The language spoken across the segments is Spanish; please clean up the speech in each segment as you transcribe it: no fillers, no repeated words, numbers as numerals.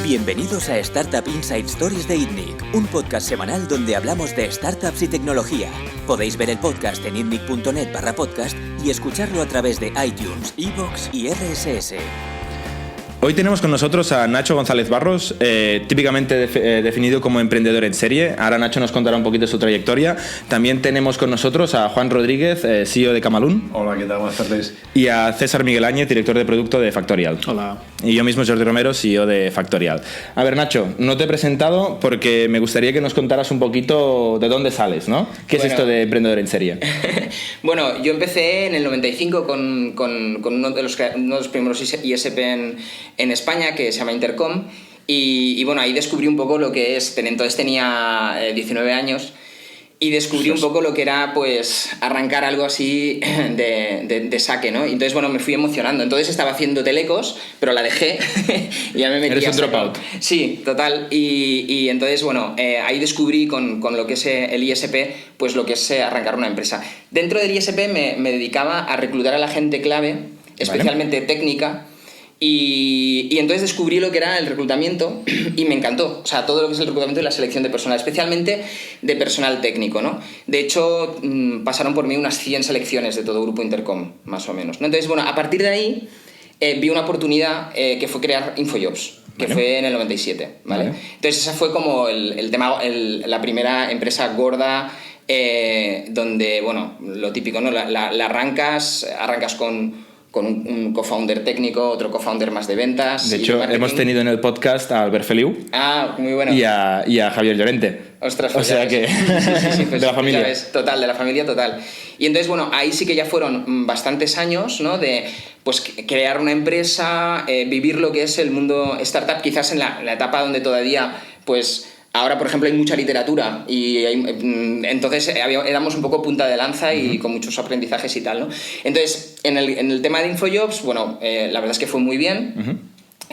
Bienvenidos a Startup Inside Stories de ITNIC, un podcast semanal donde hablamos de startups y tecnología. Podéis ver el podcast en itnic.net/podcast y escucharlo a través de iTunes, iVoox y RSS. Hoy tenemos con nosotros a Nacho González Barros, típicamente definido como emprendedor en serie. Ahora Nacho nos contará un poquito su trayectoria. También tenemos con nosotros a Juan Rodríguez, CEO de Camalún. Hola, ¿qué tal? Buenas tardes. Y a César Miguel Áñez, director de producto de Factorial. Hola. Y yo mismo, Jordi Romero, CEO de Factorial. A ver, Nacho, no te he presentado porque me gustaría que nos contaras un poquito de dónde sales, ¿no? ¿Qué es esto de emprendedor en serie? Bueno, yo empecé en el 95 con uno de los primeros ISP en España, que se llama Intercom, y bueno, ahí descubrí un poco lo que es, entonces tenía 19 años, y descubrí un poco lo que era, pues, arrancar algo así de saque, ¿no? Y entonces, bueno, me fui emocionando. Entonces estaba haciendo telecos, pero la dejé y ya me metí. ¿Eres un dropout? Sí, total. Y entonces, bueno, ahí descubrí con lo que es el ISP, pues lo que es arrancar una empresa. Dentro del ISP me dedicaba a reclutar a la gente clave, especialmente técnica. Y entonces descubrí lo que era el reclutamiento y me encantó. O sea, todo lo que es el reclutamiento y la selección de personal, especialmente de personal técnico, ¿no? De hecho, pasaron por mí unas 100 selecciones de todo Grupo Intercom, más o menos, ¿no? Entonces, bueno, a partir de ahí vi una oportunidad que fue crear InfoJobs, que fue en el 97, ¿vale? Entonces, esa fue como el tema, la primera empresa gorda donde, bueno, lo típico, ¿no? La arrancas con un co-founder técnico, otro co-founder más de ventas. De hecho, hemos tenido en el podcast a Albert Feliu. Ah, muy bueno. Y a Javier Llorente. Ostras, o sea que sí, pues, de la familia. Ves, total, de la familia total. Y entonces, bueno, ahí sí que ya fueron bastantes años, ¿no? De pues crear una empresa, vivir lo que es el mundo startup, quizás en la etapa donde todavía, pues... Ahora, por ejemplo, hay mucha literatura y entonces éramos un poco punta de lanza y con muchos aprendizajes y tal, ¿no? Entonces, en el tema de InfoJobs, bueno, la verdad es que fue muy bien.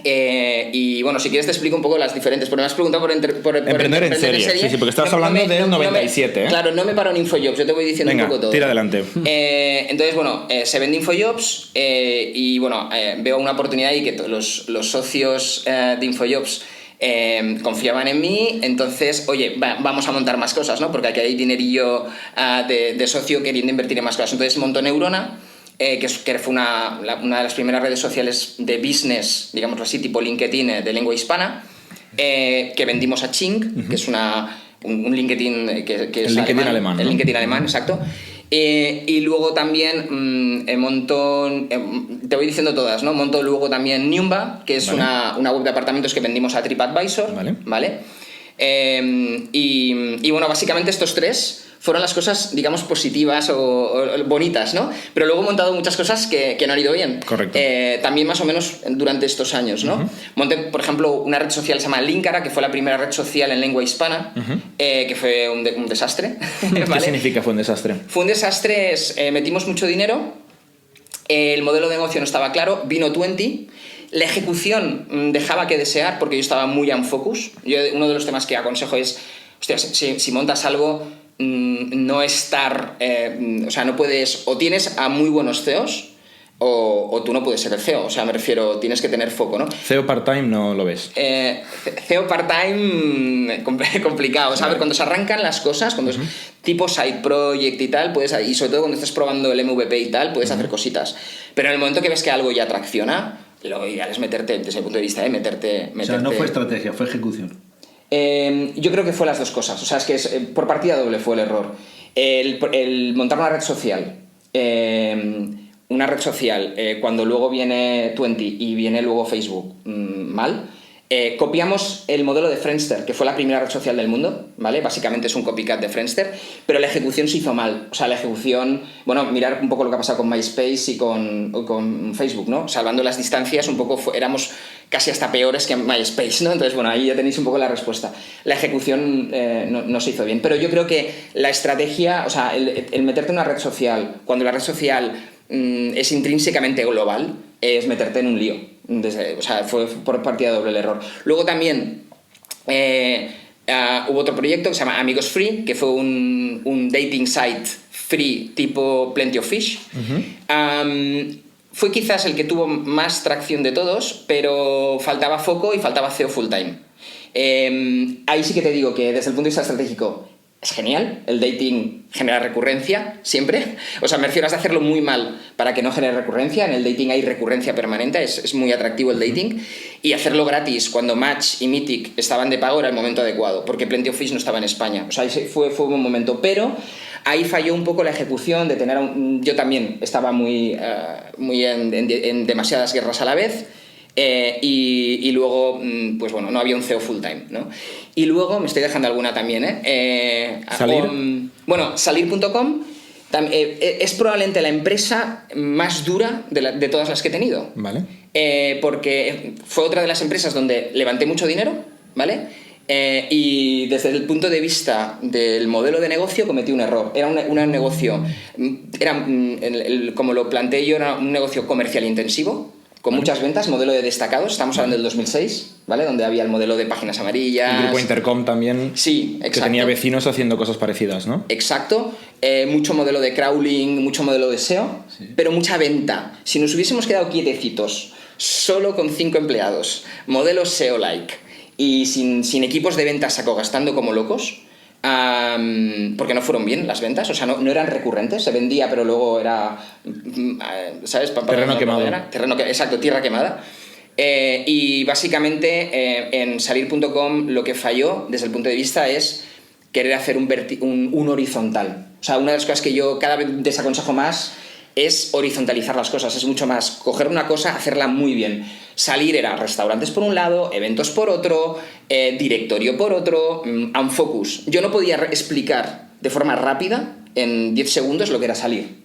Y bueno, si quieres te explico un poco las diferentes, porque me has preguntado por emprender en serie. Sí, porque estabas hablando del 97. Claro, no me paro en InfoJobs, yo te voy diciendo un poco todo. Tira adelante. Entonces, bueno, se vende InfoJobs y bueno, veo una oportunidad y que los socios de InfoJobs confiaban en mí, entonces, oye, vamos a montar más cosas, ¿no? Porque aquí hay dinerillo de socio queriendo invertir en más cosas. Entonces montó Neurona, que fue una de las primeras redes sociales de business, digámoslo así, tipo LinkedIn de lengua hispana, que vendimos a Ching, que es un LinkedIn que es el LinkedIn alemán, ¿no? El LinkedIn alemán, exacto. Y luego también montó, te voy diciendo todas, ¿no? Montó luego también Nyumba, que es una web de apartamentos que vendimos a TripAdvisor, ¿vale? Y bueno, básicamente estos tres fueron las cosas, digamos, positivas o bonitas, ¿no? Pero luego he montado muchas cosas que no han ido bien. Correcto. También más o menos durante estos años, ¿no? Monté, por ejemplo, una red social que se llama Linkara, que fue la primera red social en lengua hispana, que fue un desastre. ¿Vale? ¿Qué significa fue un desastre? Fue un desastre, metimos mucho dinero, el modelo de negocio no estaba claro, vino 20, la ejecución dejaba que desear porque yo estaba muy on focus. Uno de los temas que aconsejo es, hostia, si montas algo, no estar, o sea, no puedes, o tienes a muy buenos CEOs o tú no puedes ser el CEO, o sea, me refiero, tienes que tener foco, ¿no? CEO part-time no lo ves. CEO part-time complicado, o sea, a ver, cuando se arrancan las cosas, cuando es tipo side project y tal, y sobre todo cuando estás probando el MVP y tal, puedes hacer cositas, pero en el momento que ves que algo ya tracciona, lo ideal es meterte, desde el punto de vista de meterte... O sea, no fue estrategia, fue ejecución. Yo creo que fue las dos cosas, o sea, es que por partida doble fue el error. El montar una red social, cuando luego viene 20 y viene luego Facebook mal, copiamos el modelo de Friendster, que fue la primera red social del mundo, ¿vale? Básicamente es un copycat de Friendster, pero la ejecución se hizo mal. O sea, la ejecución... Bueno, mirar un poco lo que ha pasado con MySpace y con Facebook, ¿no? Salvando las distancias, un poco éramos casi hasta peores que MySpace, ¿no? Entonces, bueno, ahí ya tenéis un poco la respuesta. La ejecución no se hizo bien, pero yo creo que la estrategia, o sea, el meterte en una red social, cuando la red social es intrínsecamente global, es meterte en un lío. O sea, fue por partida doble el error. Luego también hubo otro proyecto que se llama Amigos Free, que fue un dating site free tipo Plenty of Fish. fue quizás el que tuvo más tracción de todos, pero faltaba foco y faltaba SEO full time. Ahí sí que te digo que desde el punto de vista estratégico es genial, el dating genera recurrencia siempre, o sea, me refiero a hacerlo muy mal para que no genere recurrencia. En el dating hay recurrencia permanente, es muy atractivo el dating, y hacerlo gratis cuando Match y Meetic estaban de pago era el momento adecuado, porque Plenty of Fish no estaba en España, o sea, fue un buen momento, pero ahí falló un poco la ejecución de tener yo también estaba muy en demasiadas guerras a la vez. Y luego, pues bueno, no había un SEO full time, ¿no? Y luego, me estoy dejando alguna también, ¿Salir? Bueno, salir.com es probablemente la empresa más dura de todas las que he tenido. Vale. Porque fue otra de las empresas donde levanté mucho dinero, ¿vale? Y desde el punto de vista del modelo de negocio cometí un error. Era un negocio, como lo planteé yo, era un negocio comercial intensivo, con muchas ventas, modelo de destacados, estamos hablando del 2006, ¿vale? Donde había el modelo de páginas amarillas. El grupo Intercom también. Sí, exacto. Que tenía vecinos haciendo cosas parecidas, ¿no? Exacto. Mucho modelo de crawling, mucho modelo de SEO, sí, pero mucha venta. Si nos hubiésemos quedado quietecitos, solo con 5 empleados, modelo SEO-like, y sin equipos de ventas gastando como locos, porque no fueron bien las ventas, o sea, no eran recurrentes, se vendía pero luego era, ¿sabes? Terreno quemado. Exacto, tierra quemada. Y básicamente en salir.com lo que falló desde el punto de vista es querer hacer un horizontal. O sea, una de las cosas que yo cada vez desaconsejo más es horizontalizar las cosas, es mucho más coger una cosa, hacerla muy bien. Salir era restaurantes por un lado, eventos por otro, directorio por otro, unfocus. Yo no podía explicar de forma rápida en 10 segundos lo que era salir.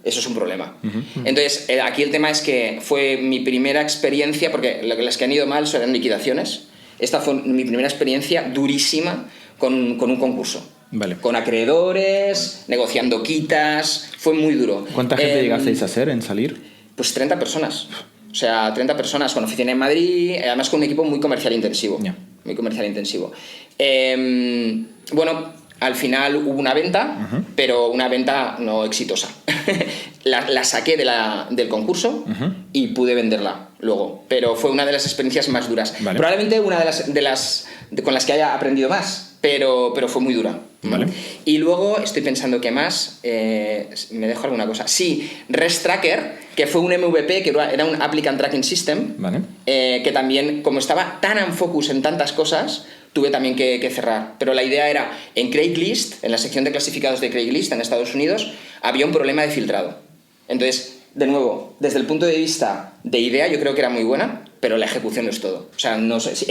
Eso es un problema. Entonces, aquí el tema es que fue mi primera experiencia, porque las que han ido mal eran liquidaciones. Esta fue mi primera experiencia durísima con un concurso. Vale. Con acreedores, negociando quitas, fue muy duro. ¿Cuánta gente llegasteis a ser en salir? Pues 30 personas. O sea, 30 personas con oficina en Madrid, además con un equipo muy comercial intensivo. Yeah. Muy comercial intensivo. Bueno, al final hubo una venta, pero una venta no exitosa. la saqué del concurso y pude venderla luego, pero fue una de las experiencias más duras. Vale. Probablemente una de las con las que haya aprendido más, pero fue muy dura. Vale. Y luego estoy pensando que más, me dejo alguna cosa. Sí, ResTracker, que fue un MVP, que era un Applicant Tracking System, vale, que también, como estaba tan en focus en tantas cosas, tuve también que cerrar. Pero la idea era, en Craigslist, en la sección de clasificados de Craigslist en Estados Unidos, había un problema de filtrado. Entonces, de nuevo, desde el punto de vista de idea, yo creo que era muy buena, pero la ejecución no es todo. O sea, no sé,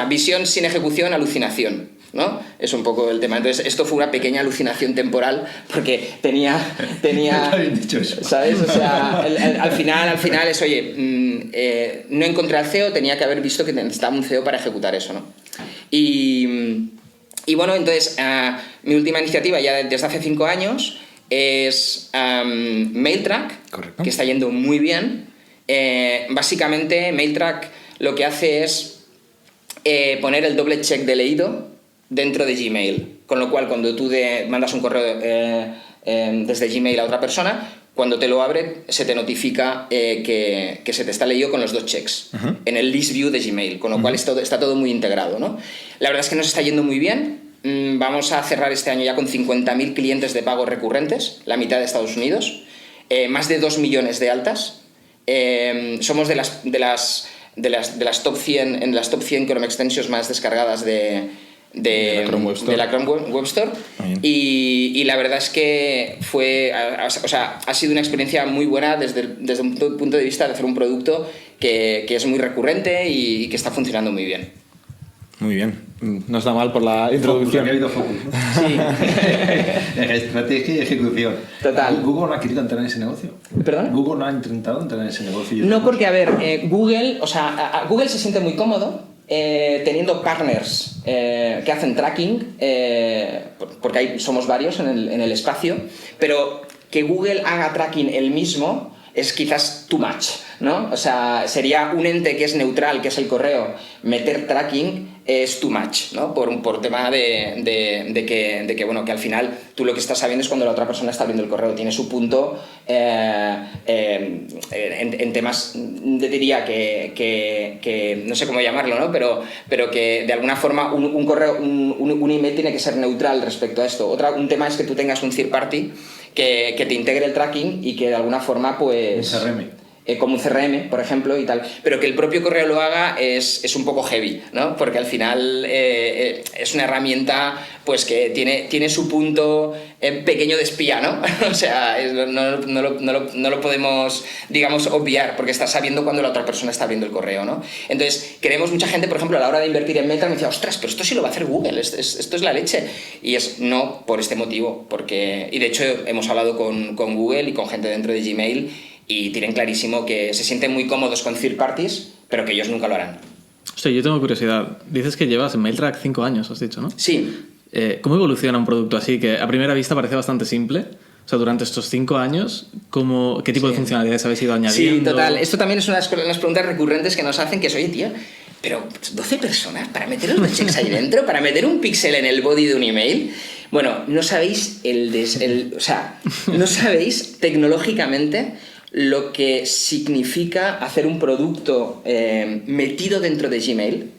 visión sin ejecución, alucinación, ¿no? Es un poco el tema. Entonces, esto fue una pequeña alucinación temporal, porque tenía Está bien dicho eso. ¿sabes? O sea, al final es, oye, no encontré al CEO, tenía que haber visto que necesitaba un CEO para ejecutar eso, ¿no? Y bueno, entonces, mi última iniciativa, ya desde hace 5 años, es Mailtrack. Correcto. Que está yendo muy bien. Básicamente, Mailtrack lo que hace es poner el doble check de leído dentro de Gmail. Con lo cual, cuando tú mandas un correo desde Gmail a otra persona, cuando te lo abre, se te notifica que se te está leído con los 2 checks en el list view de Gmail. Con lo cual, está todo muy integrado, ¿no? La verdad es que nos está yendo muy bien. Vamos a cerrar este año ya con 50.000 clientes de pago recurrentes, la mitad de Estados Unidos, más de 2 millones de altas. Somos de las top 100 en las top 100 Chrome Extensions más descargadas de la Chrome Web Store. Y la verdad es que ha sido una experiencia muy buena desde un punto de vista de hacer un producto que es muy recurrente y que está funcionando muy bien. Muy bien, no está mal por la introducción. Ha habido focus. Sí. Estrategia y ejecución. Total. ¿Google no ha querido entrar en ese negocio? ¿Perdón? ¿Google no ha intentado entrar en ese negocio? No, porque, a ver, Google se siente muy cómodo teniendo partners que hacen tracking, porque somos varios en el espacio, pero que Google haga tracking él mismo es quizás too much, ¿no? O sea, sería un ente que es neutral, que es el correo, meter tracking es too much, ¿no? Por tema de que, bueno, que al final tú lo que estás sabiendo es cuando la otra persona está abriendo el correo. Tiene su punto en temas, diría que no sé cómo llamarlo, ¿no? Pero que de alguna forma un correo, un email tiene que ser neutral respecto a esto. Un tema es que tú tengas un third party que te integre el tracking y que de alguna forma, pues... Un CRM. Como un CRM, por ejemplo, y tal. Pero que el propio correo lo haga es un poco heavy, ¿no? Porque al final es una herramienta pues que tiene su punto pequeño de espía, ¿no? O sea, no lo podemos, digamos, obviar, porque estás sabiendo cuando la otra persona está abriendo el correo, ¿no? Entonces, queremos mucha gente, por ejemplo, a la hora de invertir en Mailtrack, me decía, ostras, pero esto sí lo va a hacer Google, esto es la leche. Y es no por este motivo, porque... Y de hecho, hemos hablado con Google y con gente dentro de Gmail y tienen clarísimo que se sienten muy cómodos con third parties, pero que ellos nunca lo harán. Hostia, yo tengo curiosidad. Dices que llevas en Mailtrack 5 años, has dicho, ¿no? Sí. ¿Cómo evoluciona un producto así que a primera vista parece bastante simple? O sea, durante estos 5 años, ¿qué tipo de funcionalidades habéis ido añadiendo? Sí, total. Esto también es unas preguntas recurrentes que nos hacen, que es, oye, tío, pero 12 personas para meter los checks ahí dentro, para meter un píxel en el body de un email. Bueno, no sabéis o sea, no sabéis tecnológicamente lo que significa hacer un producto metido dentro de Gmail,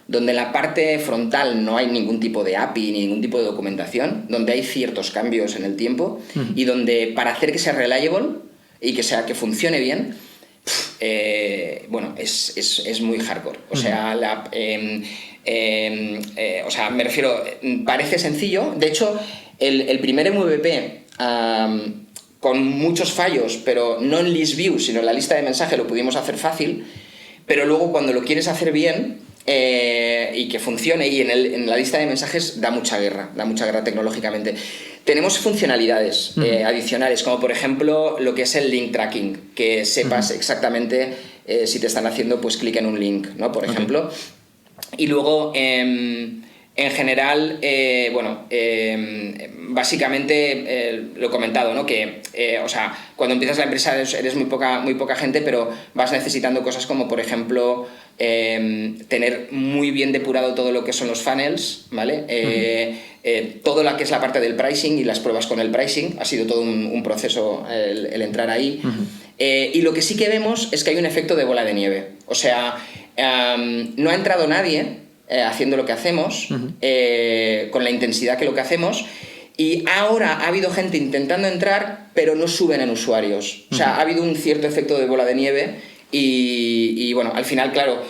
donde en la parte frontal no hay ningún tipo de API ni ningún tipo de documentación, donde hay ciertos cambios en el tiempo y donde para hacer que sea reliable y que funcione bien, bueno, es muy hardcore. O sea, o sea, me refiero, parece sencillo. De hecho, el primer MVP... con muchos fallos, pero no en list view, sino en la lista de mensajes lo pudimos hacer fácil, pero luego cuando lo quieres hacer bien y que funcione, y en la lista de mensajes da mucha guerra tecnológicamente. Tenemos funcionalidades adicionales, como por ejemplo lo que es el link tracking, que sepas exactamente si te están haciendo pues clic en un link, ¿no? Por ejemplo. Y luego... en general, bueno, básicamente lo he comentado, ¿no? Que, o sea, cuando empiezas la empresa eres muy poca gente, pero vas necesitando cosas como, por ejemplo, tener muy bien depurado todo lo que son los funnels, ¿vale? Todo lo que es la parte del pricing y las pruebas con el pricing, ha sido todo un proceso el entrar ahí. Y lo que sí que vemos es que hay un efecto de bola de nieve. O sea, no ha entrado nadie haciendo lo que hacemos, con la intensidad que lo que hacemos, y ahora ha habido gente intentando entrar, pero no suben en usuarios. O sea, ha habido un cierto efecto de bola de nieve y bueno, al final, claro,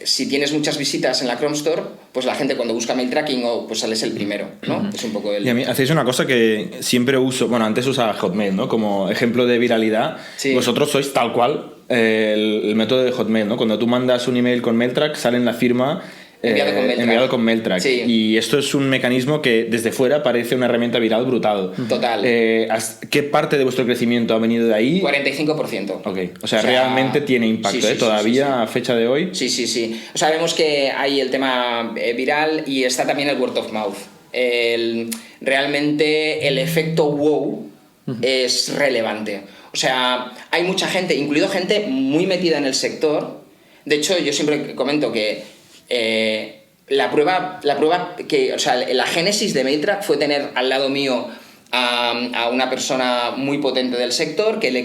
si tienes muchas visitas en la Chrome Store, pues la gente cuando busca mail tracking pues sales el primero, ¿no? Es un poco el... Y a mí hacéis una cosa que siempre uso, bueno, antes usaba Hotmail, ¿no? Como ejemplo de viralidad. Sí. Vosotros sois tal cual el método de Hotmail, ¿no? Cuando tú mandas un email con Mailtrack, sale en la firma enviado con Mailtrack. Sí. Y esto es un mecanismo que desde fuera parece una herramienta viral brutal. Total. ¿Qué parte de vuestro crecimiento ha venido de ahí? 45%. Ok. O sea, realmente tiene impacto, sí, todavía a fecha de hoy. Sí. O sea, vemos que hay el tema viral y está también el word of mouth. Realmente el efecto wow es relevante. O sea, hay mucha gente, incluido gente muy metida en el sector. De hecho, yo siempre comento que la prueba que, o sea, la génesis de Mailtrack fue tener al lado mío a una persona muy potente del sector, que le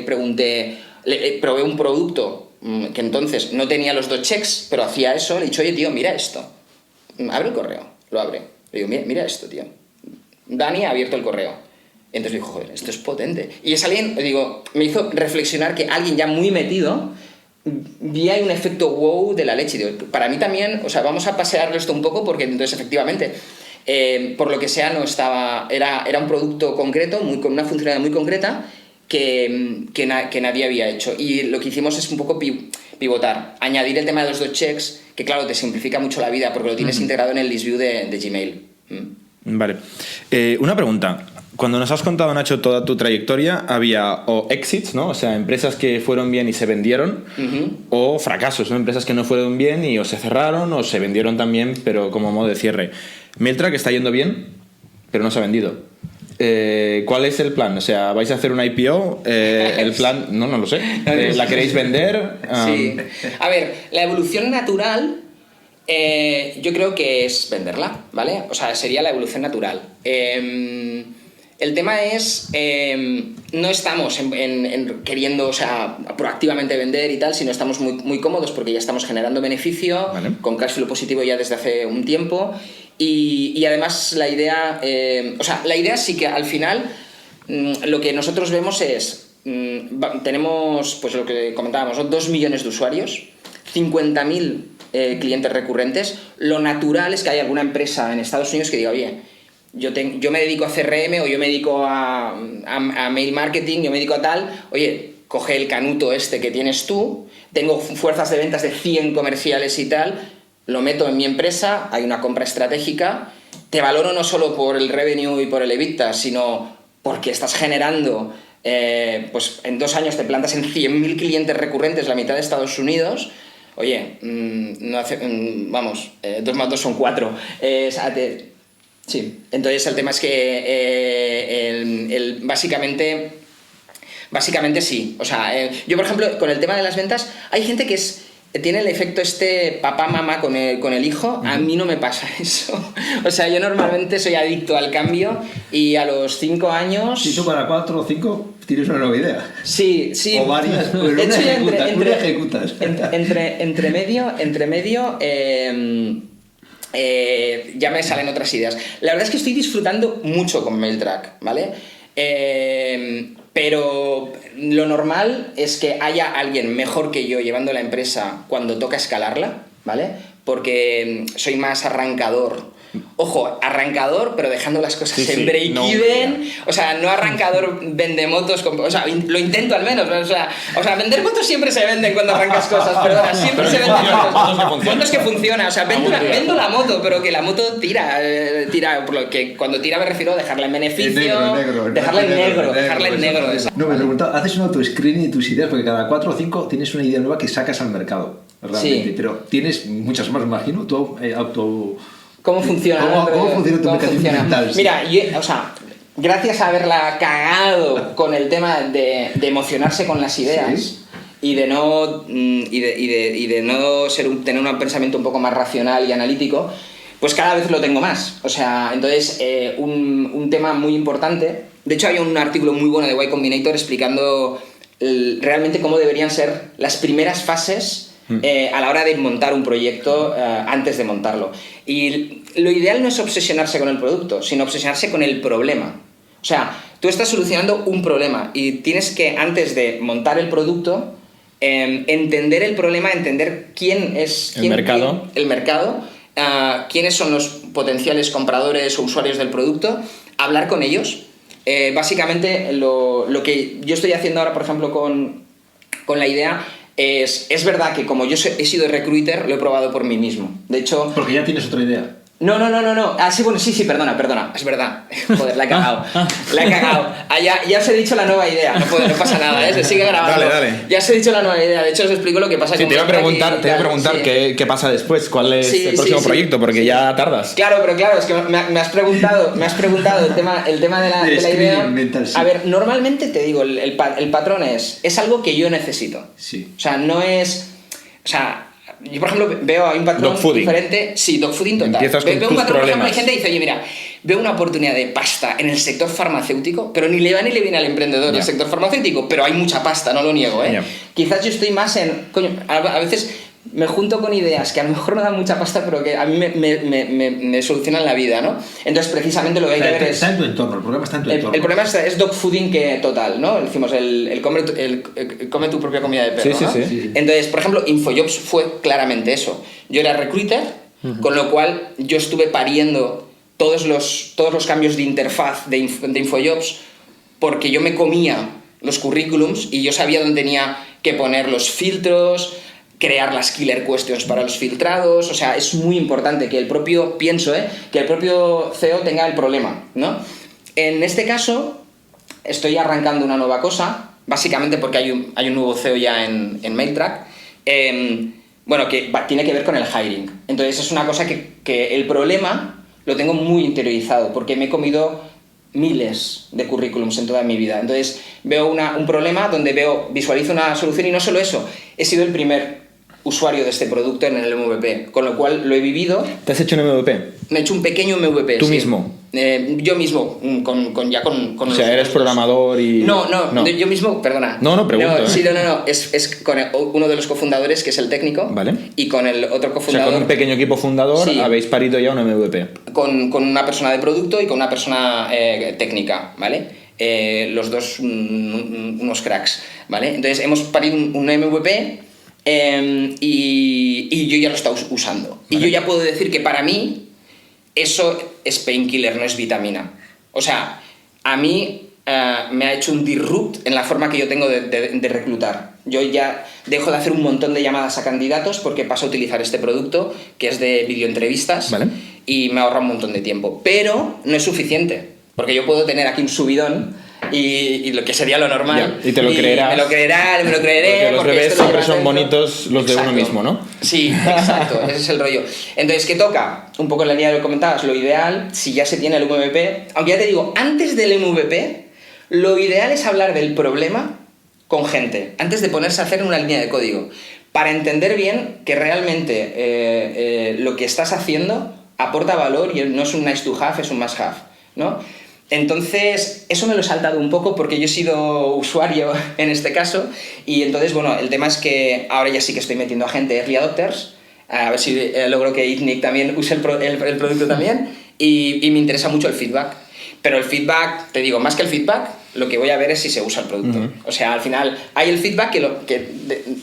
probé un producto que entonces no tenía los 2 checks, pero hacía eso. Le he dicho, oye, tío, mira esto. Abre el correo. Lo abre. Le digo, mira esto, tío. Dani ha abierto el correo. Entonces dijo, joder, esto es potente. Y es alguien, digo, me hizo reflexionar que alguien ya muy metido vi ahí un efecto wow de la leche. Digo, para mí también, o sea, vamos a pasearlo esto un poco porque entonces efectivamente, por lo que sea, no estaba, era un producto concreto, con una funcionalidad muy concreta que nadie había hecho. Y lo que hicimos es un poco pivotar, añadir el tema de los 2 checks, que claro, te simplifica mucho la vida porque lo tienes integrado en el list view de Gmail. Vale. Una pregunta. Cuando nos has contado, Nacho, toda tu trayectoria, había o exits, ¿no? O sea, empresas que fueron bien y se vendieron, o fracasos, ¿no? Empresas que no fueron bien y o se cerraron o se vendieron también, pero como modo de cierre. Mailtrack está yendo bien, pero no se ha vendido. ¿Cuál es el plan? O sea, ¿vais a hacer una IPO? ¿El plan? No lo sé. ¿La queréis vender? Sí. A ver, la evolución natural Yo creo que es venderla, ¿vale? O sea, sería la evolución natural. El tema es, no estamos queriendo, o sea, proactivamente vender y tal, sino estamos muy, muy cómodos porque ya estamos generando beneficio, Vale. con cash flow positivo ya desde hace un tiempo, y además la idea, la idea sí que al final lo que nosotros vemos es, tenemos, pues lo que comentábamos, ¿no? 2 millones de usuarios, 50.000 clientes recurrentes. Lo natural es que haya alguna empresa en Estados Unidos que diga, oye, yo me dedico a CRM, o yo me dedico a mail marketing, yo me dedico a tal, oye, coge el canuto este que tienes tú, tengo fuerzas de ventas de 100 comerciales y tal, lo meto en mi empresa, hay una compra estratégica, te valoro no solo por el revenue y por el EBITDA, sino porque estás generando, pues en 2 años te plantas en 100.000 clientes recurrentes, la mitad de Estados Unidos. Oye, vamos, 2 más 2 son 4. Sí, entonces el tema es que básicamente sí. O sea, yo por ejemplo, con el tema de las ventas, hay gente que tiene el efecto papá-mamá con el hijo. A mí no me pasa eso. O sea, yo normalmente soy adicto al cambio y a los 5 años... Si tú para 4 o 5 tienes una nueva idea. Sí. O varias, pero de hecho, una ejecutas. Entre medio... ya me salen otras ideas. La verdad es que estoy disfrutando mucho con MailTrack, ¿vale? Pero lo normal es que haya alguien mejor que yo llevando la empresa cuando toca escalarla, ¿vale? Porque soy más arrancador. Ojo, arrancador, pero dejando las cosas en break-even. O sea, no arrancador vende motos. O sea, lo intento al menos. O sea, vender motos siempre se venden cuando arrancas cosas. Perdona, siempre se venden motos. Motos que funciona. O sea, vendo la moto, pero que la moto tira. Por lo que cuando tira me refiero a dejarla en beneficio. Dejarla en negro. No, me preguntaba, haces un auto-screening de tus ideas porque cada 4 o 5 tienes una idea nueva que sacas al mercado. Realmente. Sí. Pero tienes muchas más, imagino. ¿Cómo funciona? ¿Cómo funciona tu mecanismo mental? Mira, gracias a haberla cagado con el tema de emocionarse con las ideas, ¿sí? y de no tener un pensamiento un poco más racional y analítico, pues cada vez lo tengo más. O sea, entonces, un tema muy importante. De hecho, hay un artículo muy bueno de Y Combinator explicando realmente cómo deberían ser las primeras fases a la hora de montar un proyecto antes de montarlo. Y lo ideal no es obsesionarse con el producto, sino obsesionarse con el problema. O sea, tú estás solucionando un problema y tienes que, antes de montar el producto, entender el problema, entender quién es el mercado, quiénes son los potenciales compradores o usuarios del producto, hablar con ellos. Básicamente, lo que yo estoy haciendo ahora, por ejemplo, con la idea... Es verdad que como yo he sido recruiter, lo he probado por mí mismo. De hecho... Porque ya tienes otra idea. No. Ah, sí, bueno, sí, perdona. Es verdad. Joder, la he cagado. Ya os he dicho la nueva idea. No pasa nada, se sigue grabando. Dale. Ya os he dicho la nueva idea. De hecho, os explico lo que pasa. Sí, te iba a preguntar sí. qué pasa después, cuál es el próximo proyecto, porque ya tardas. Claro, es que me has preguntado el tema de la idea. Mental, sí. A ver, normalmente te digo, el patrón es algo que yo necesito. Sí. O sea, no es... O sea... Yo, por ejemplo, veo un patrón diferente. Sí, dogfooding total. Empiezas con veo tus un patrón, por problemas. ejemplo, hay gente que dice, oye, mira, veo una oportunidad de pasta en el sector farmacéutico, pero ni le va ni le viene al emprendedor del sector farmacéutico, pero hay mucha pasta, no lo niego, ¿eh? Quizás yo estoy más en... Coño, a veces me junto con ideas que a lo mejor no dan mucha pasta, pero que a mí me solucionan la vida, ¿no? Entonces, precisamente lo que hay que ver es... Está en tu entorno, el problema está en tu entorno. El problema es dogfooding que total, ¿no? Decimos, el come tu propia comida de perro, Sí. ¿no? Sí. Entonces, por ejemplo, InfoJobs fue claramente eso. Yo era recruiter, con lo cual yo estuve pariendo todos los cambios de interfaz de InfoJobs porque yo me comía los currículums y yo sabía dónde tenía que poner los filtros, crear las killer questions para los filtrados. O sea, es muy importante que el propio CEO tenga el problema, ¿no? En este caso, estoy arrancando una nueva cosa, básicamente porque hay un nuevo CEO ya en MailTrack, que tiene que ver con el hiring. Entonces, es una cosa que el problema lo tengo muy interiorizado, porque me he comido miles de currículums en toda mi vida. Entonces, veo un problema donde visualizo una solución y no solo eso, he sido el primer usuario de este producto en el MVP, con lo cual lo he vivido. ¿Te has hecho un MVP? Me he hecho un pequeño MVP. ¿Tú sí. mismo? Yo mismo, con O sea, eres programador y... No, yo mismo, perdona. No, pregunto. No. Es con uno de los cofundadores, que es el técnico, Vale. y con el otro O cofundador. sea, con un pequeño equipo fundador Sí. habéis parido ya un MVP. Con una persona de producto y con una persona técnica, ¿vale? Los dos unos cracks, ¿vale? Entonces hemos parido un MVP y yo ya lo he estado usando. Vale. Y yo ya puedo decir que para mí eso es painkiller, no es vitamina. O sea, a mí me ha hecho un disrupt en la forma que yo tengo de reclutar. Yo ya dejo de hacer un montón de llamadas a candidatos porque paso a utilizar este producto, que es de videoentrevistas, vale. Y me ahorra un montón de tiempo. Pero no es suficiente, porque yo puedo tener aquí un subidón y lo que sería lo normal. Ya, y te lo creerás. Me lo creeré. Porque los bebés siempre son bonitos los de Exacto. uno mismo, ¿no? Sí, exacto, ese es el rollo. Entonces, ¿qué toca? Un poco en la línea de lo que comentabas, lo ideal, si ya se tiene el MVP, aunque ya te digo, antes del MVP, lo ideal es hablar del problema con gente, antes de ponerse a hacer una línea de código, para entender bien que realmente lo que estás haciendo aporta valor y no es un nice to have, es un must have, ¿no? Entonces, eso me lo he saltado un poco porque yo he sido usuario en este caso y entonces, bueno, el tema es que ahora ya sí que estoy metiendo a gente early adopters, a ver si logro que ITNIC también use el producto también y me interesa mucho el feedback. Pero el feedback, te digo, más que el feedback, lo que voy a ver es si se usa el producto. Uh-huh. O sea, al final hay el feedback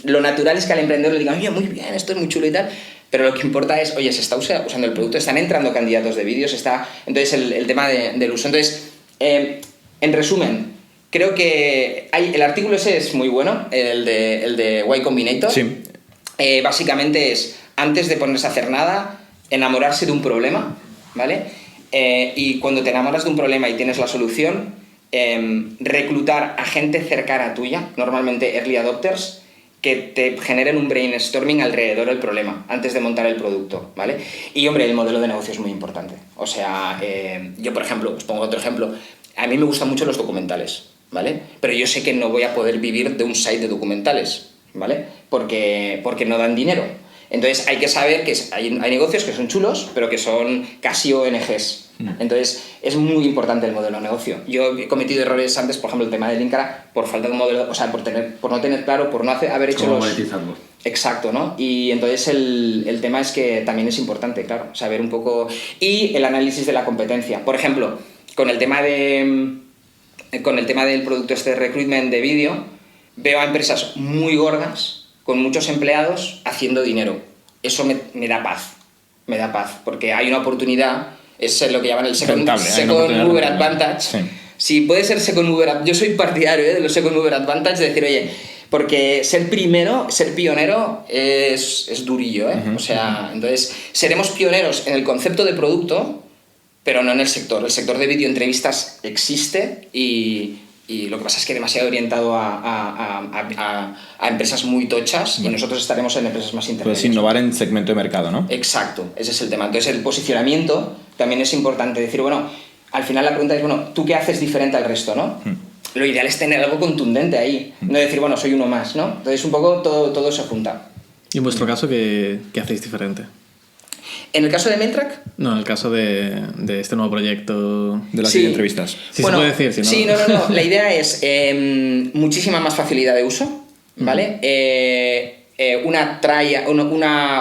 lo natural es que al emprendedor le digan, oye, muy bien, esto es muy chulo y tal, pero lo que importa es, oye, se está usando el producto, están entrando candidatos de vídeos, entonces el tema del uso. Entonces, en resumen, creo que el artículo ese es muy bueno, el de Y Combinator. Sí. Básicamente es, antes de ponerse a hacer nada, enamorarse de un problema, ¿vale? Y cuando te enamoras de un problema y tienes la solución, reclutar a gente cercana tuya, normalmente early adopters, que te generen un brainstorming alrededor del problema antes de montar el producto, ¿vale? Y, hombre, el modelo de negocio es muy importante. O sea, yo, por ejemplo, os pongo otro ejemplo, a mí me gustan mucho los documentales, ¿vale? Pero yo sé que no voy a poder vivir de un site de documentales, ¿vale? Porque no dan dinero. Entonces hay que saber que hay negocios que son chulos, pero que son casi ONGs. Entonces es muy importante el modelo de negocio. Yo he cometido errores antes, por ejemplo, el tema de Linkara, por falta de un modelo, o sea, por no tener claro, por no haber hecho ¿Cómo monetizarlo? Exacto, ¿no? Y entonces el tema es que también es importante, claro, saber un poco... Y el análisis de la competencia. Por ejemplo, con el tema del producto de recruitment de vídeo, veo a empresas muy gordas, con muchos empleados, haciendo dinero. Eso me da paz. Me da paz, porque hay una oportunidad, es lo que llaman el second mover advantage. Sí. Si puede ser second mover advantage, yo soy partidario de los second mover advantage, de decir, oye, porque ser primero, ser pionero es durillo, ¿eh? Uh-huh. O sea, entonces seremos pioneros en el concepto de producto, pero no en el sector. El sector de videoentrevistas existe y lo que pasa es que demasiado orientado a empresas muy tochas, y nosotros estaremos en empresas más intermedias. Puedes innovar en segmento de mercado, ¿no? Exacto, ese es el tema. Entonces el posicionamiento también es importante. Decir, bueno, al final la pregunta es, bueno, ¿tú qué haces diferente al resto, no? Lo ideal es tener algo contundente ahí, no decir, bueno, soy uno más, ¿no? Entonces un poco todo se junta. ¿Y en vuestro caso qué hacéis diferente? En el caso de Mailtrack... No, en el caso de este nuevo proyecto... De las Sí. entrevistas. Sí, Bueno, se puede decir, si no... Sí, no. La idea es muchísima más facilidad de uso, ¿vale?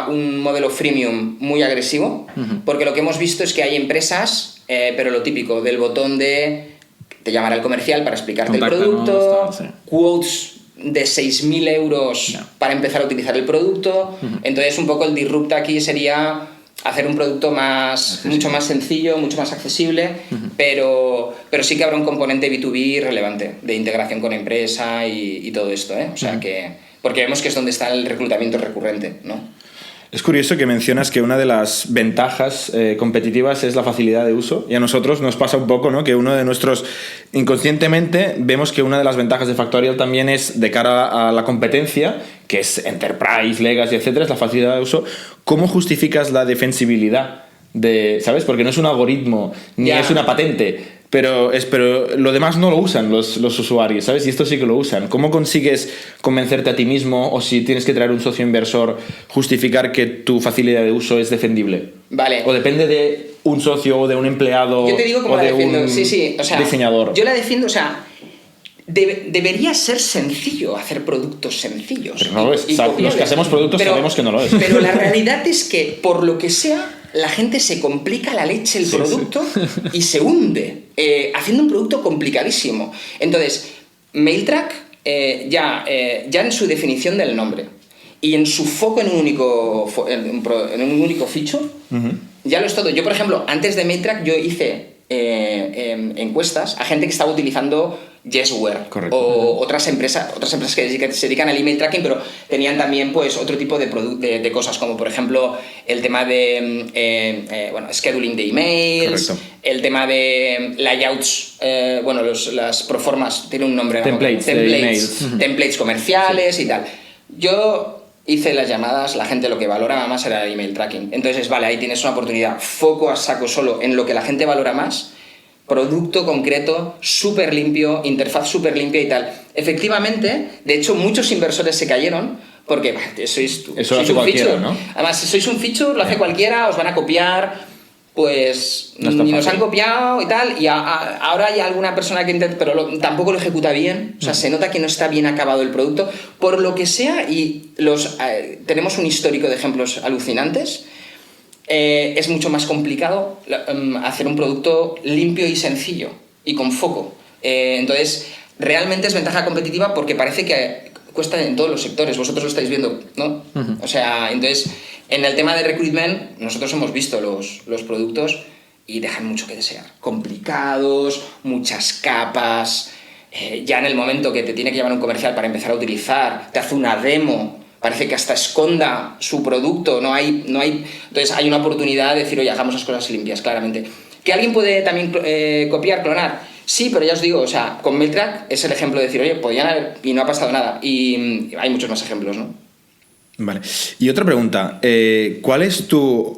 Un modelo freemium muy agresivo, porque lo que hemos visto es que hay empresas, pero lo típico, del botón de... Te llamará el comercial para explicarte el producto, sí. quotes de 6.000 euros para empezar a utilizar el producto. Entonces, un poco el disrupt aquí sería hacer un producto mucho más sencillo, mucho más accesible, pero sí que habrá un componente B2B relevante, de integración con empresa y todo esto, ¿eh? O sea que... Porque vemos que es donde está el reclutamiento recurrente, ¿no? Es curioso que mencionas que una de las ventajas competitivas es la facilidad de uso, y a nosotros nos pasa un poco, ¿no? Que uno de nuestros... Inconscientemente vemos que una de las ventajas de Factorial también es, de cara a la competencia, que es Enterprise, Legacy, etcétera, es la facilidad de uso. ¿Cómo justificas la defensibilidad? ¿Sabes? Porque no es un algoritmo, ni es una patente, pero lo demás no lo usan los usuarios, ¿sabes? Y esto sí que lo usan. ¿Cómo consigues convencerte a ti mismo, o si tienes que traer un socio inversor, justificar que tu facilidad de uso es defendible? Vale. ¿O depende de un socio o de un empleado? Yo te digo cómo o la de defiendo. un Sí, o sea, diseñador? Yo la defiendo, o sea, debería ser sencillo hacer productos sencillos. Pero no lo es. Los que hacemos productos sabemos que no lo es. Pero la realidad es que, por lo que sea, la gente se complica la leche el producto y se hunde haciendo un producto complicadísimo. Entonces, MailTrack, ya en su definición del nombre y en su foco en un único feature, ya lo es todo. Yo, por ejemplo, antes de MailTrack, yo hice encuestas a gente que estaba utilizando Yesware. Correcto. O otras empresas que se dedican al email tracking, pero tenían también pues otro tipo de cosas, como por ejemplo el tema de scheduling de emails. Correcto. El tema de layouts, las proformas, tiene un nombre, Templates de emails. templates comerciales y tal. Yo hice las llamadas, la gente lo que valoraba más era el email tracking. Entonces, vale, ahí tienes una oportunidad, foco a saco solo en lo que la gente valora más, producto concreto, súper limpio, interfaz súper limpia y tal. Efectivamente, de hecho, muchos inversores se cayeron porque sois lo hace un cualquiera, feature, ¿no? Además, si sois un feature, lo hace cualquiera, os van a copiar, pues No es tan ni nos fácil. han copiado y tal, y ahora hay alguna persona que intenta, pero tampoco lo ejecuta bien, o sea, se nota que no está bien acabado el producto, por lo que sea, y tenemos un histórico de ejemplos alucinantes. Es mucho más complicado hacer un producto limpio y sencillo y con foco. Entonces, realmente es ventaja competitiva porque parece que cuesta en todos los sectores. Vosotros lo estáis viendo, ¿no? O sea, entonces, en el tema de recruitment, nosotros hemos visto los productos y dejan mucho que desear. Complicados, muchas capas. Ya en el momento que te tiene que llevar un comercial para empezar a utilizar, te hace una demo. Parece que hasta esconda su producto, no hay... Entonces hay una oportunidad de decir, oye, hagamos las cosas limpias, claramente. ¿Que alguien puede también copiar, clonar? Sí, pero ya os digo, o sea, con MailTrack es el ejemplo de decir, oye, podían haber... y no ha pasado nada. Y hay muchos más ejemplos, ¿no? Vale. Y otra pregunta, ¿cuál es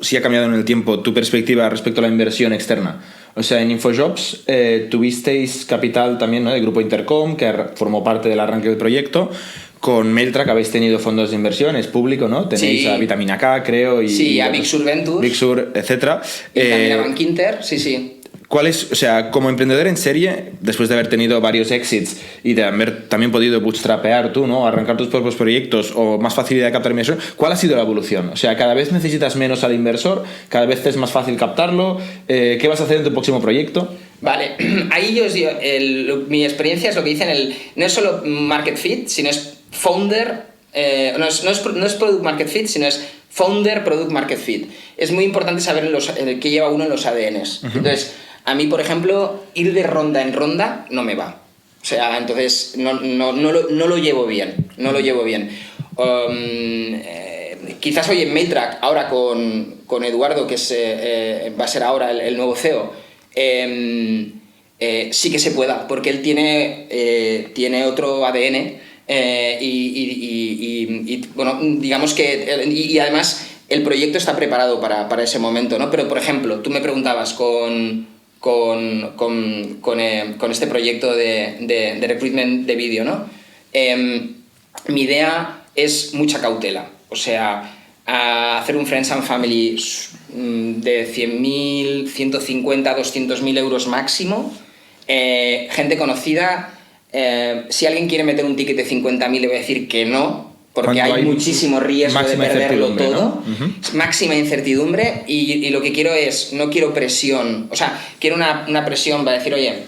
si ha cambiado en el tiempo, tu perspectiva respecto a la inversión externa? O sea, en InfoJobs tuvisteis capital también, ¿no?, del grupo Intercom, que formó parte del arranque del proyecto. Con MailTrack habéis tenido fondos de inversión, es público, ¿no? Tenéis Sí. a Vitamina K, creo, y a Big Sur Ventures. Big Sur, etcétera. Y también a Bankinter, sí. ¿Cuál es, o sea, como emprendedor en serie, después de haber tenido varios exits y de haber también podido bootstrapear tú, ¿no?, arrancar tus propios proyectos o más facilidad de captar inversión, ¿cuál ha sido la evolución? O sea, ¿cada vez necesitas menos al inversor? ¿Cada vez es más fácil captarlo? ¿Qué vas a hacer en tu próximo proyecto? Vale, ahí yo os digo, mi experiencia es lo que dicen, no es solo market fit, sino es founder, no es product market fit, sino es founder product market fit. Es muy importante saber qué lleva uno en los ADNs. Entonces, a mí, por ejemplo, ir de ronda en ronda no me va. O sea, entonces no lo llevo bien. No lo llevo bien. Quizás hoy en MailTrack, ahora con Eduardo, que va a ser ahora el nuevo CEO, sí que se pueda, porque él tiene otro ADN bueno, digamos que... Y además el proyecto está preparado para ese momento, ¿no? Pero, por ejemplo, tú me preguntabas con este proyecto de recruitment de vídeo, ¿no? Mi idea es mucha cautela. O sea, hacer un Friends and Family de 100.000, 150, 200.000 euros máximo. Gente conocida. Si alguien quiere meter un ticket de 50.000, le voy a decir que no, porque hay muchísimo riesgo de perderlo todo, ¿no? Máxima incertidumbre, y lo que quiero no quiero presión, o sea, quiero una presión para decir, oye,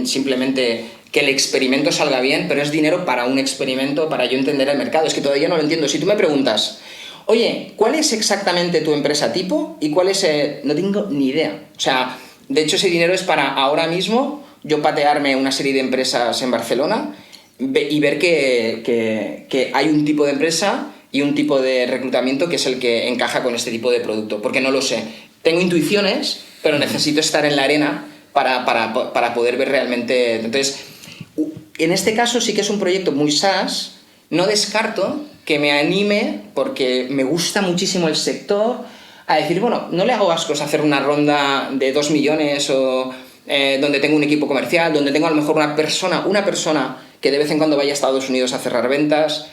simplemente que el experimento salga bien, pero es dinero para un experimento, para yo entender el mercado. Es que todavía no lo entiendo. Si tú me preguntas, oye, ¿cuál es exactamente tu empresa tipo? ¿Y cuál es...? No tengo ni idea. O sea, de hecho ese dinero es para ahora mismo yo patearme una serie de empresas en Barcelona y ver que hay un tipo de empresa y un tipo de reclutamiento que es el que encaja con este tipo de producto, porque no lo sé. Tengo intuiciones, pero necesito estar en la arena para poder ver realmente... Entonces, en este caso sí que es un proyecto muy SaaS. No descarto que me anime, porque me gusta muchísimo el sector, a decir, bueno, no le hago ascos hacer una ronda de 2 millones donde tengo un equipo comercial, donde tengo a lo mejor una persona que de vez en cuando vaya a Estados Unidos a cerrar ventas.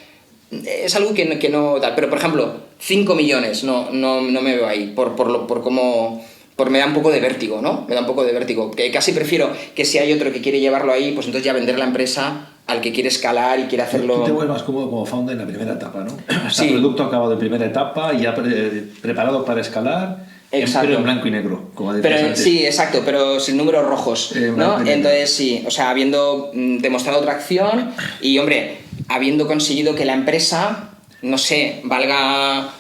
Es algo que no tal. Pero, por ejemplo, 5 millones no me veo ahí, por cómo... me da un poco de vértigo, ¿no? Me da un poco de vértigo. Que casi prefiero que si hay otro que quiere llevarlo ahí, pues entonces ya vender la empresa al que quiere escalar y quiere hacerlo... Tú te vuelves más cómodo como founder en la primera etapa, ¿no? Sí. El producto acabado en primera etapa, ya preparado para escalar, pero en blanco y negro, como decías antes. Sí, exacto, pero sin números rojos, ¿no? Entonces sí, o sea, habiendo demostrado tracción y, hombre, habiendo conseguido que la empresa, no sé, valga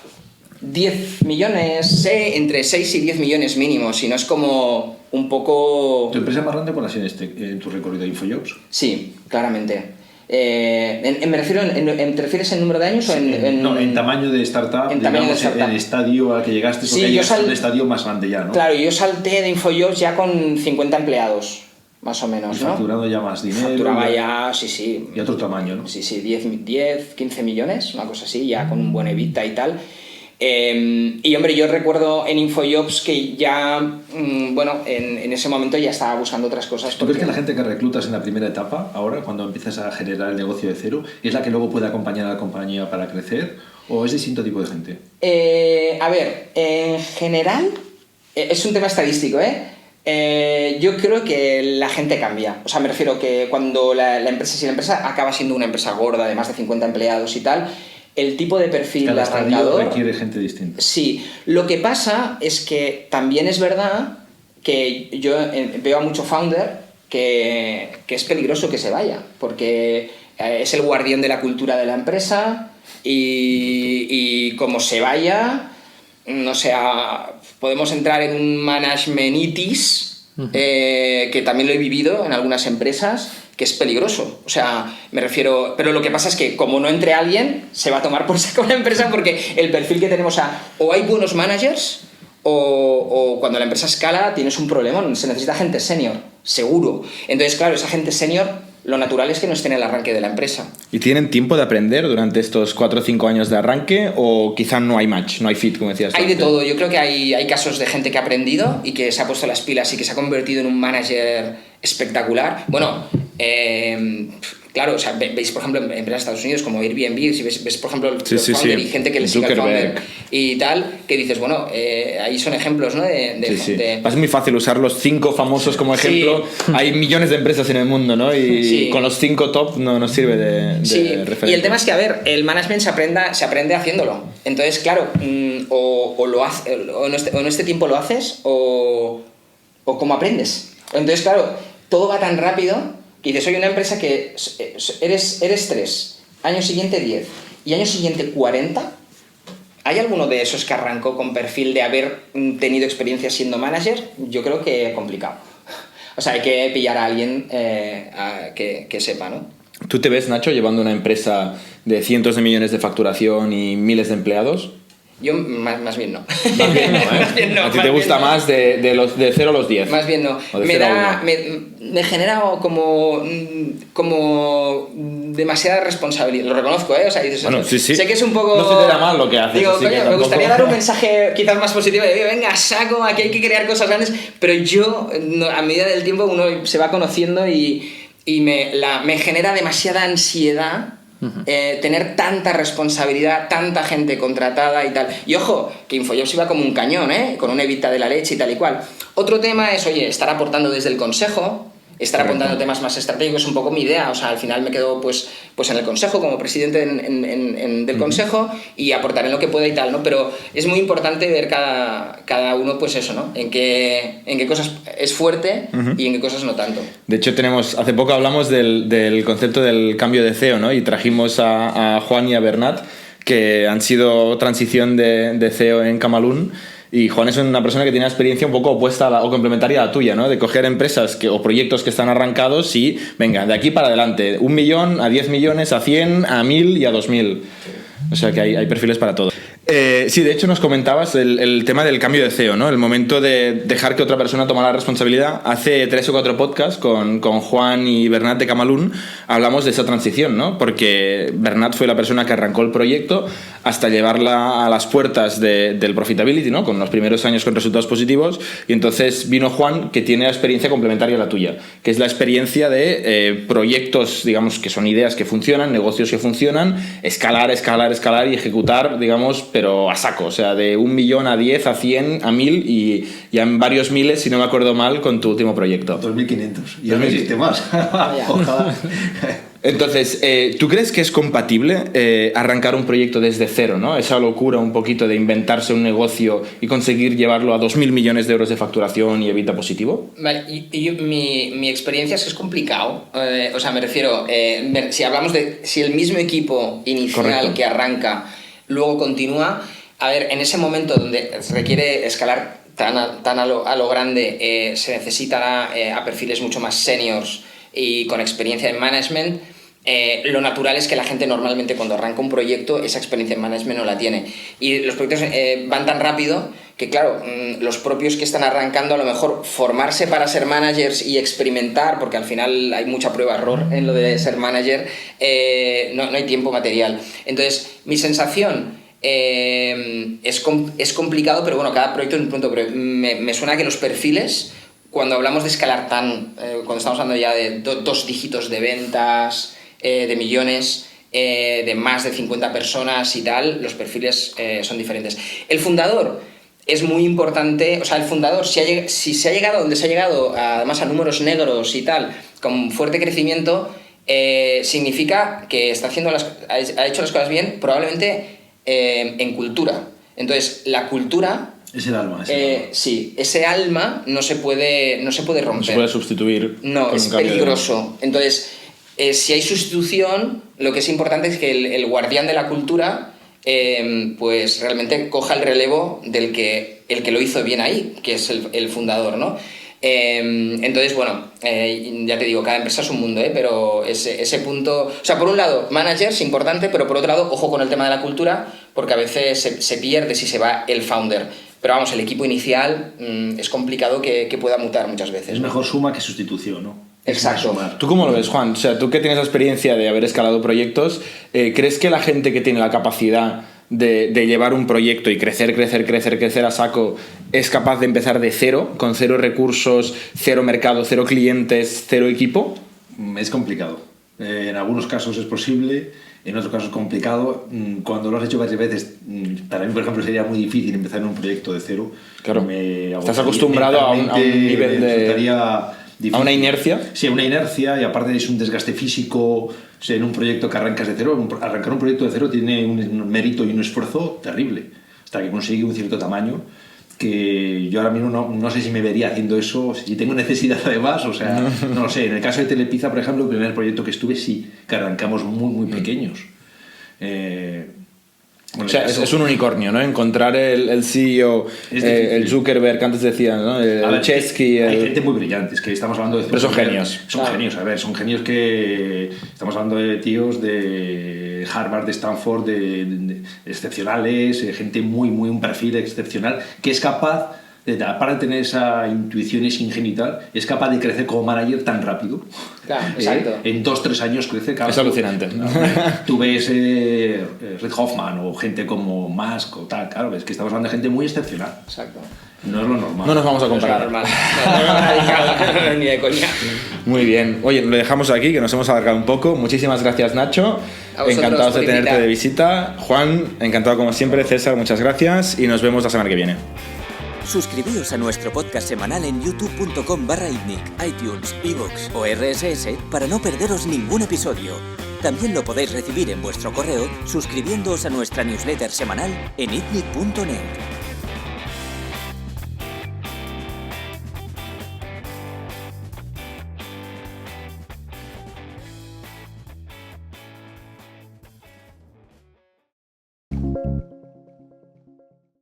10 millones, entre 6 y 10 millones mínimo, si no es como un poco... ¿Tu empresa más grande cuál ha sido en tu recorrido de InfoJobs? Sí, claramente. ¿Me refiero ¿te refieres en número de años o No, en tamaño de startup, en estadio al que llegaste, sí, porque llegaste a un estadio más grande ya, ¿no? Claro, yo salté de InfoJobs ya con 50 empleados, más o menos, y facturando ya más dinero. Facturaba ya, sí. Y otro tamaño, ¿no? Sí, 10, 15 millones, una cosa así, ya con un buen EBITDA y tal. Y hombre, yo recuerdo en InfoJobs que ya, en ese momento ya estaba buscando otras cosas. ¿Tú crees que la gente que reclutas en la primera etapa, ahora, cuando empiezas a generar el negocio de cero, es la que luego puede acompañar a la compañía para crecer? ¿O es distinto tipo de gente? A ver, en general, es un tema estadístico, yo creo que la gente cambia. O sea, me refiero que cuando si la empresa acaba siendo una empresa gorda de más de 50 empleados y tal, el tipo de perfil Cada arrancador requiere gente distinta. Sí, lo que pasa es que también es verdad que yo veo a mucho founder que es peligroso que se vaya, porque es el guardián de la cultura de la empresa y como se vaya, no sé, podemos entrar en un managementitis, que también lo he vivido en algunas empresas, que es peligroso. O sea, me refiero... Pero lo que pasa es que como no entre alguien, se va a tomar por saco la empresa porque el perfil que tenemos o hay buenos managers o cuando la empresa escala tienes un problema, se necesita gente senior, seguro. Entonces, claro, esa gente senior, lo natural es que no esté en el arranque de la empresa. ¿Y tienen tiempo de aprender durante estos 4 o 5 años de arranque o quizá no hay match, no hay fit, como decías? Hay de todo. Yo creo que hay casos de gente que ha aprendido y que se ha puesto las pilas y que se ha convertido en un manager espectacular. Bueno, claro, o sea, veis, por ejemplo, en empresas de Estados Unidos como Airbnb, si ves por ejemplo, los founder y gente que le sigue al founder y tal, que dices, bueno, ahí son ejemplos, ¿no? Es muy fácil usar los 5 famosos como ejemplo. Sí. Hay millones de empresas en el mundo, ¿no? Y con los 5 top no nos sirve de referencia. Y el tema es que, a ver, el management se aprende haciéndolo. Entonces, claro, o lo hace, o en este tiempo lo haces o cómo aprendes. Entonces, claro, todo va tan rápido que dices, soy una empresa que eres 3, año siguiente 10 y año siguiente 40. ¿Hay alguno de esos que arrancó con perfil de haber tenido experiencia siendo manager? Yo creo que complicado. O sea, hay que pillar a alguien que sepa, ¿no? ¿Tú te ves, Nacho, llevando una empresa de cientos de millones de facturación y miles de empleados? Yo más bien no. Más bien no, ¿eh? Más bien no. ¿A ti te gusta más de 0 a los 10? Más bien no. Me genera como demasiada responsabilidad. Lo reconozco, ¿eh? O sea, dices, bueno, sí. Sé que es un poco... No se te da mal lo que haces. Digo, coño, me gustaría dar un mensaje quizás más positivo. De, venga, saco, aquí hay que crear cosas grandes. Pero yo, a medida del tiempo, uno se va conociendo y me genera demasiada ansiedad. Tener tanta responsabilidad, tanta gente contratada y tal. Y ojo, que InfoJobs iba como un cañón, con un EBITDA de la leche y tal y cual. Otro tema es, oye, estar aportando desde el consejo, estar apuntando temas más estratégicos, es un poco mi idea. O sea, al final me quedo pues en el consejo, como presidente del consejo, y aportar en lo que pueda y tal, ¿no? Pero es muy importante ver cada uno, pues eso, ¿no? En qué cosas es fuerte y en qué cosas no tanto. De hecho, hace poco hablamos del concepto del cambio de CEO, ¿no? Y trajimos a Juan y a Bernat, que han sido transición de CEO en Camalún. Y Juan es una persona que tiene una experiencia un poco opuesta o complementaria a la tuya, ¿no? De coger empresas o proyectos que están arrancados y, venga, de aquí para adelante, 1 millón, a 10 millones, a 100, a 1000 y a 2000. O sea que hay perfiles para todo. Sí, de hecho nos comentabas el tema del cambio de CEO, ¿no? El momento de dejar que otra persona tomara la responsabilidad. Hace 3 o 4 podcasts con Juan y Bernat de Camalún hablamos de esa transición, ¿no? Porque Bernat fue la persona que arrancó el proyecto hasta llevarla a las puertas del profitability, ¿no? Con los primeros años con resultados positivos, y entonces vino Juan, que tiene la experiencia complementaria a la tuya, que es la experiencia de proyectos, digamos, que son ideas que funcionan, negocios que funcionan, escalar y ejecutar, digamos, pero a saco, o sea, de 1 millón a 10, a 100, a 1000 y ya en varios miles, si no me acuerdo mal, con tu último proyecto. 2500. Ya no existe más. Ojalá. Entonces, ¿tú crees que es compatible arrancar un proyecto desde cero, ¿no? Esa locura un poquito de inventarse un negocio y conseguir llevarlo a 2.000 millones de euros de facturación y EBITDA positivo? Vale, mi experiencia es que es complicado. O sea, me refiero, si hablamos de si el mismo equipo inicial Correcto. que arranca luego continúa, a ver, en ese momento donde se requiere escalar tan a lo grande, se necesitan a perfiles mucho más seniors y con experiencia en management. Lo natural es que la gente normalmente cuando arranca un proyecto esa experiencia en management no la tiene, y los proyectos van tan rápido que claro, los propios que están arrancando a lo mejor formarse para ser managers y experimentar, porque al final hay mucha prueba-error en lo de ser manager, no hay tiempo material. Entonces mi sensación es complicado, pero bueno, cada proyecto es un punto, pero me suena que los perfiles, cuando hablamos de escalar cuando estamos hablando ya de 2 dígitos de ventas, de millones, de más de 50 personas y tal, los perfiles son diferentes. El fundador es muy importante, o sea, el fundador, si se ha llegado donde se ha llegado, además a números negros y tal, con fuerte crecimiento, significa que ha hecho las cosas bien, probablemente en cultura. Entonces, la cultura... Es el alma. Sí, ese alma no se puede romper. No se puede sustituir. No, es peligroso. Entonces, si hay sustitución, lo que es importante es que el guardián de la cultura pues realmente coja el relevo del el que lo hizo bien ahí, que es el fundador, ¿no? Entonces, bueno, ya te digo, cada empresa es un mundo, pero ese punto... O sea, por un lado, managers, importante, pero por otro lado, ojo con el tema de la cultura, porque a veces se pierde si se va el founder. Pero vamos, el equipo inicial es complicado que pueda mutar muchas veces. Es mejor suma que sustitución, ¿no? Exacto. ¿Tú cómo lo ves, Juan? O sea, tú que tienes la experiencia de haber escalado proyectos, ¿crees que la gente que tiene la capacidad de llevar un proyecto y crecer a saco es capaz de empezar de cero, con 0 recursos, 0 mercado, 0 clientes, 0 equipo? Es complicado. En algunos casos es posible, en otros casos es complicado. Cuando lo has hecho varias veces, para mí, por ejemplo, sería muy difícil empezar en un proyecto de cero. Claro. Estás acostumbrado a un nivel de... Difícil. ¿A una inercia? Sí, a una inercia, y aparte es un desgaste físico. O sea, en un proyecto que arrancas de cero, arrancar un proyecto de cero tiene un mérito y un esfuerzo terrible, hasta que consigue un cierto tamaño, que yo ahora mismo no sé si me vería haciendo eso, si tengo necesidad además, o sea, no lo sé. En el caso de Telepizza, por ejemplo, el primer proyecto que estuve, sí, que arrancamos muy pequeños. Bueno, o sea, es un unicornio, ¿no? Encontrar el CEO, el Zuckerberg, que antes decían, ¿no? El Chesky. Hay gente muy brillante, es que estamos hablando de... Pero son genios. Son genios, a ver, son genios que... Estamos hablando de tíos de Harvard, de Stanford, de excepcionales, gente un perfil excepcional, que es capaz, aparte de tener esa intuición y ese ingenio y tal, es capaz de crecer como manager tan rápido. Claro, exacto. En 2-3 años crece. Claro, es alucinante. Tú ves Reid Hoffman o gente como Musk o tal, claro, es que estamos hablando de gente muy excepcional. Exacto. No es lo normal. No nos vamos a comparar. No es normal. Ni de coña. Muy bien. Oye, lo dejamos aquí, que nos hemos alargado un poco. Muchísimas gracias, Nacho. Encantados de tenerte de visita. Juan, encantado como siempre. César, muchas gracias y nos vemos la semana que viene. Suscribíos a nuestro podcast semanal en youtube.com/itnic, iTunes, iVoox o RSS para no perderos ningún episodio. También lo podéis recibir en vuestro correo suscribiéndoos a nuestra newsletter semanal en itnic.net.